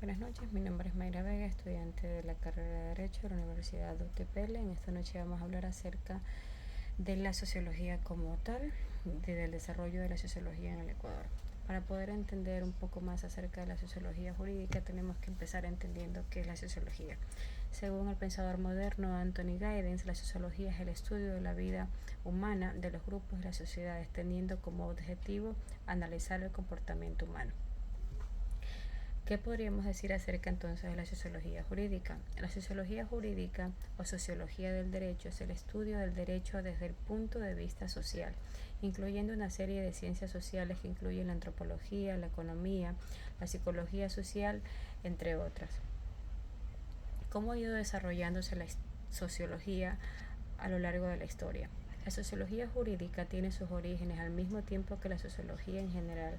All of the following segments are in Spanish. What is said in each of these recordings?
Buenas noches, mi nombre es Mayra Vega, estudiante de la carrera de Derecho de la Universidad de UTPL. En esta noche vamos a hablar acerca de la sociología como tal, del desarrollo de la sociología en el Ecuador. Para poder entender un poco más acerca de la sociología jurídica, tenemos que empezar entendiendo qué es la sociología. Según el pensador moderno Anthony Giddens, la sociología es el estudio de la vida humana, de los grupos y las sociedades, teniendo como objetivo analizar el comportamiento humano. ¿Qué podríamos decir acerca entonces de la sociología jurídica? La sociología jurídica o sociología del derecho es el estudio del derecho desde el punto de vista social, incluyendo una serie de ciencias sociales que incluyen la antropología, la economía, la psicología social, entre otras. ¿Cómo ha ido desarrollándose la sociología a lo largo de la historia? La sociología jurídica tiene sus orígenes al mismo tiempo que la sociología en general,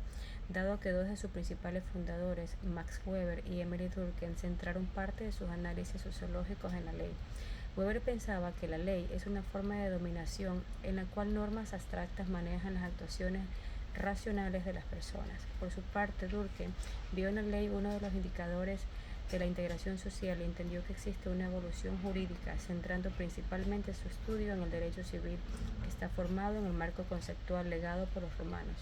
dado que dos de sus principales fundadores, Max Weber y Emily Durkheim, centraron parte de sus análisis sociológicos en la ley. Weber pensaba que la ley es una forma de dominación en la cual normas abstractas manejan las actuaciones racionales de las personas. Por su parte, Durkheim vio en la ley uno de los indicadores de la integración social y entendió que existe una evolución jurídica, centrando principalmente su estudio en el derecho civil, que está formado en el marco conceptual legado por los romanos.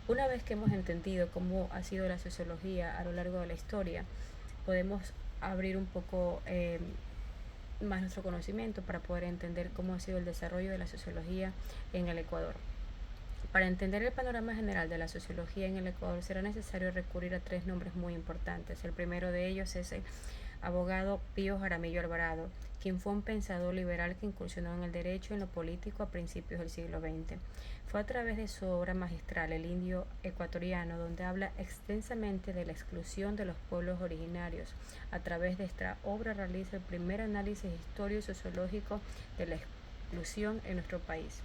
Una vez que hemos entendido cómo ha sido la sociología a lo largo de la historia, podemos abrir un poco más nuestro conocimiento para poder entender cómo ha sido el desarrollo de la sociología en el Ecuador. Para entender el panorama general de la sociología en el Ecuador será necesario recurrir a tres nombres muy importantes. El primero de ellos es el abogado Pío Jaramillo Alvarado, quien fue un pensador liberal que incursionó en el derecho y en lo político a principios del siglo XX. Fue a través de su obra magistral El Indio Ecuatoriano, donde habla extensamente de la exclusión de los pueblos originarios. A través de esta obra realiza el primer análisis histórico y sociológico de la exclusión en nuestro país.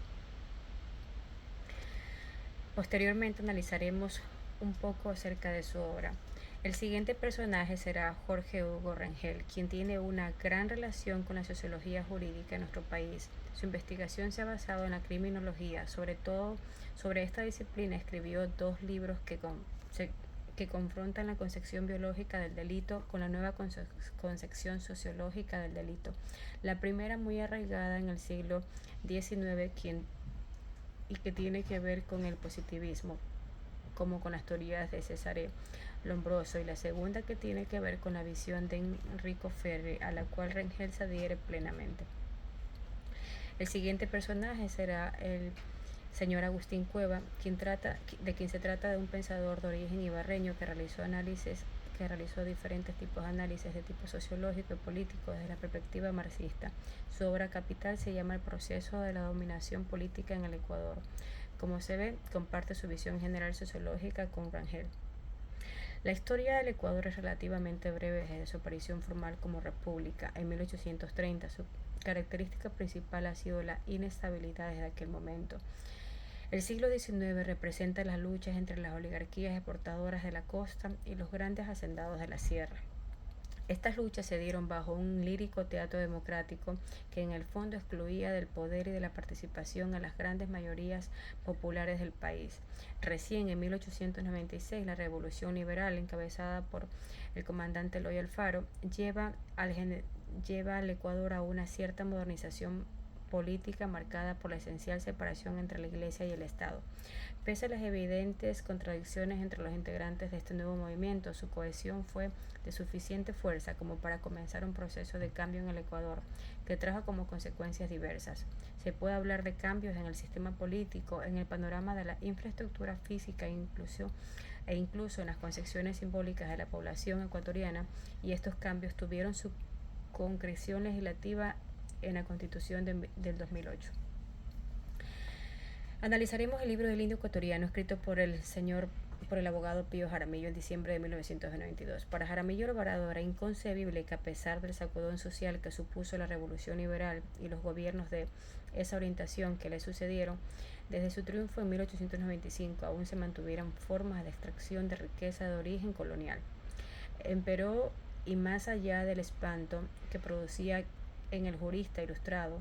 Posteriormente analizaremos un poco acerca de su obra. El siguiente personaje será Jorge Hugo Rengel, quien tiene una gran relación con la sociología jurídica en nuestro país. Su investigación se ha basado en la criminología, sobre todo sobre esta disciplina escribió dos libros que confrontan la concepción biológica del delito con la nueva concepción sociológica del delito. La primera muy arraigada en el siglo XIX, y que tiene que ver con el positivismo, como con las teorías de Cesare Lombroso, y la segunda que tiene que ver con la visión de Enrico Ferri, a la cual Rengel se adhiere plenamente. El siguiente personaje será el señor Agustín Cueva, de quien se trata de un pensador de origen ibarreño que realizó diferentes tipos de análisis de tipo sociológico y político desde la perspectiva marxista. Su obra capital se llama El proceso de la dominación política en el Ecuador. Como se ve, comparte su visión general sociológica con Rangel. La historia del Ecuador es relativamente breve desde su aparición formal como república en 1830. Su característica principal ha sido la inestabilidad desde aquel momento. El siglo XIX representa las luchas entre las oligarquías exportadoras de la costa y los grandes hacendados de la sierra. Estas luchas se dieron bajo un lírico teatro democrático que en el fondo excluía del poder y de la participación a las grandes mayorías populares del país. Recién en 1896 la Revolución Liberal, encabezada por el comandante Eloy Alfaro, lleva al Ecuador a una cierta modernización política marcada por la esencial separación entre la Iglesia y el Estado. Pese a las evidentes contradicciones entre los integrantes de este nuevo movimiento, su cohesión fue de suficiente fuerza como para comenzar un proceso de cambio en el Ecuador, que trajo como consecuencias diversas. Se puede hablar de cambios en el sistema político, en el panorama de la infraestructura física e incluso en las concepciones simbólicas de la población ecuatoriana, y estos cambios tuvieron su concreción legislativa en la Constitución del 2008. Analizaremos el libro del Indio Ecuatoriano escrito por el abogado Pío Jaramillo en diciembre de 1992. Para Jaramillo Alvarado era inconcebible que, a pesar del sacudón social que supuso la Revolución Liberal y los gobiernos de esa orientación que le sucedieron, desde su triunfo en 1895 aún se mantuvieran formas de extracción de riqueza de origen colonial. Empero, y más allá del espanto que producía en el jurista ilustrado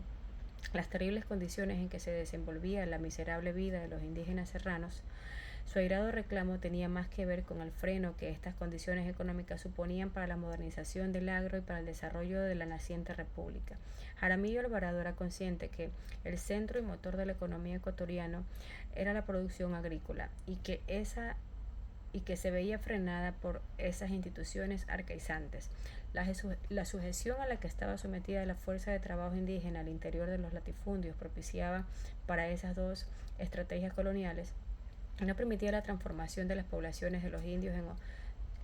las terribles condiciones en que se desenvolvía la miserable vida de los indígenas serranos, Su airado reclamo tenía más que ver con el freno que estas condiciones económicas suponían para la modernización del agro y para el desarrollo de la naciente república. Jaramillo Alvarado era consciente que el centro y motor de la economía ecuatoriana era la producción agrícola y que se veía frenada por esas instituciones arcaizantes. La sujeción a la que estaba sometida la fuerza de trabajo indígena al interior de los latifundios propiciaba para esas dos estrategias coloniales no permitía la transformación de las poblaciones de los indios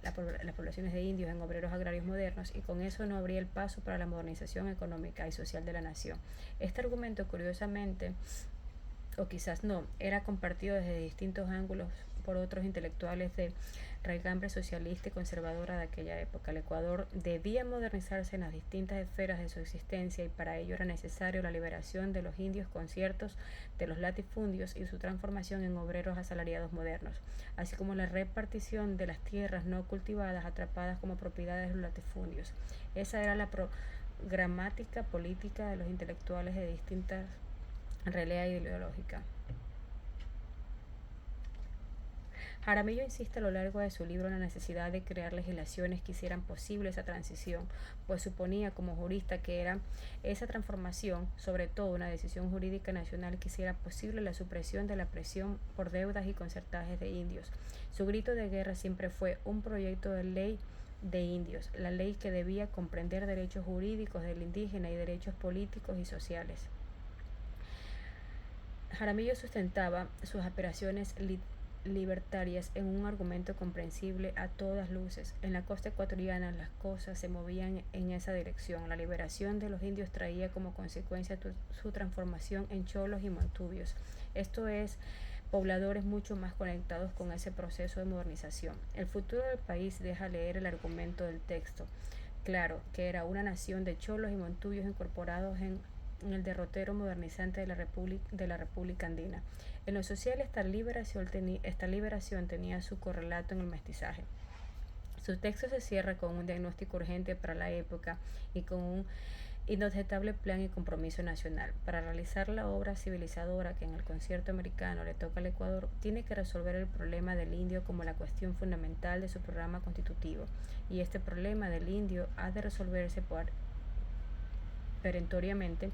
las poblaciones de indios en obreros agrarios modernos y con eso no abría el paso para la modernización económica y social de la nación. Este argumento, curiosamente, o quizás no, era compartido desde distintos ángulos por otros intelectuales de raigambre socialista y conservadora de aquella época. El Ecuador debía modernizarse en las distintas esferas de su existencia y para ello era necesario la liberación de los indios conciertos de los latifundios y su transformación en obreros asalariados modernos, así como la repartición de las tierras no cultivadas atrapadas como propiedades de los latifundios. Esa era la programática política de los intelectuales de distintas relea ideológica. Jaramillo insiste a lo largo de su libro en la necesidad de crear legislaciones que hicieran posible esa transición, pues suponía como jurista que era esa transformación, sobre todo una decisión jurídica nacional que hiciera posible la supresión de la presión por deudas y concertajes de indios. Su grito de guerra siempre fue un proyecto de ley de indios, la ley que debía comprender derechos jurídicos del indígena y derechos políticos y sociales. Jaramillo sustentaba sus aspiraciones libertarias en un argumento comprensible a todas luces. En la costa ecuatoriana las cosas se movían en esa dirección. La liberación de los indios traía como consecuencia su transformación en cholos y montubios. Esto es, pobladores mucho más conectados con ese proceso de modernización. El futuro del país deja leer el argumento del texto. Claro, que era una nación de cholos y montubios incorporados en el derrotero modernizante de la República Andina. En lo social, esta liberación tenía su correlato en el mestizaje. Su texto se cierra con un diagnóstico urgente para la época y con un inobjetable plan y compromiso nacional. Para realizar la obra civilizadora que en el concierto americano le toca al Ecuador, tiene que resolver el problema del indio como la cuestión fundamental de su programa constitutivo. Y este problema del indio ha de resolverse perentoriamente,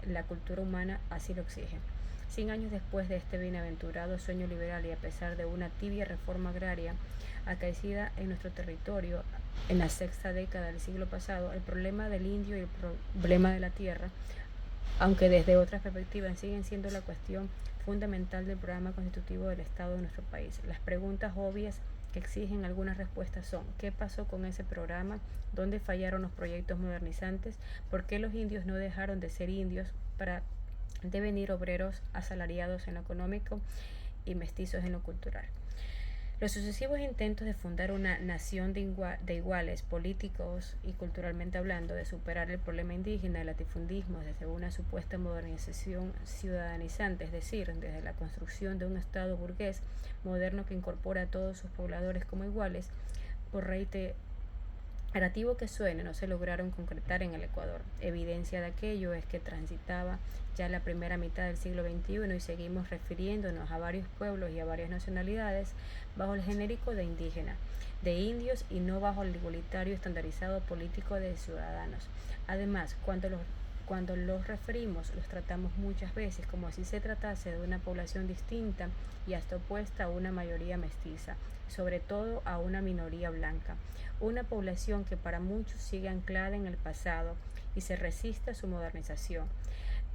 la cultura humana así lo exige. 100 años después de este bienaventurado sueño liberal y a pesar de una tibia reforma agraria acaecida en nuestro territorio en la sexta década del siglo pasado, el problema del indio y el problema de la tierra, aunque desde otras perspectivas, siguen siendo la cuestión fundamental del programa constitutivo del Estado de nuestro país. Las preguntas obvias que exigen algunas respuestas son: ¿qué pasó con ese programa? ¿Dónde fallaron los proyectos modernizantes? ¿Por qué los indios no dejaron de ser indios para devenir obreros asalariados en lo económico y mestizos en lo cultural? Los sucesivos intentos de fundar una nación de iguales, políticos y culturalmente hablando, de superar el problema indígena, el latifundismo, desde una supuesta modernización ciudadanizante, es decir, desde la construcción de un Estado burgués moderno que incorpora a todos sus pobladores como iguales, por reiterativo que suene, no se lograron concretar en el Ecuador. Evidencia de aquello es que transitaba ya la primera mitad del siglo XXI y seguimos refiriéndonos a varios pueblos y a varias nacionalidades bajo el genérico de indígena, de indios y no bajo el igualitario estandarizado político de ciudadanos. Además, cuando los referimos, los tratamos muchas veces como si se tratase de una población distinta y hasta opuesta a una mayoría mestiza, sobre todo a una minoría blanca. Una población que para muchos sigue anclada en el pasado y se resiste a su modernización.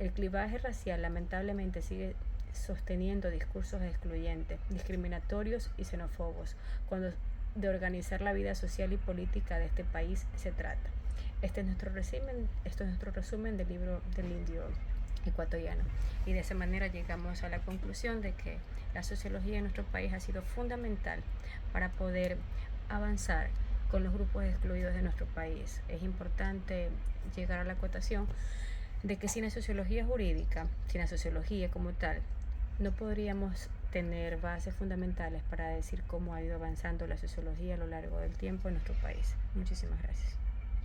El clivaje racial lamentablemente sigue sosteniendo discursos excluyentes, discriminatorios y xenófobos, cuando de organizar la vida social y política de este país se trata. Este es nuestro resumen del libro del indio ecuatoriano. Y de esa manera llegamos a la conclusión de que la sociología en nuestro país ha sido fundamental para poder avanzar con los grupos excluidos de nuestro país. Es importante llegar a la acotación de que sin la sociología jurídica, sin la sociología como tal, no podríamos tener bases fundamentales para decir cómo ha ido avanzando la sociología a lo largo del tiempo en nuestro país. Muchísimas gracias.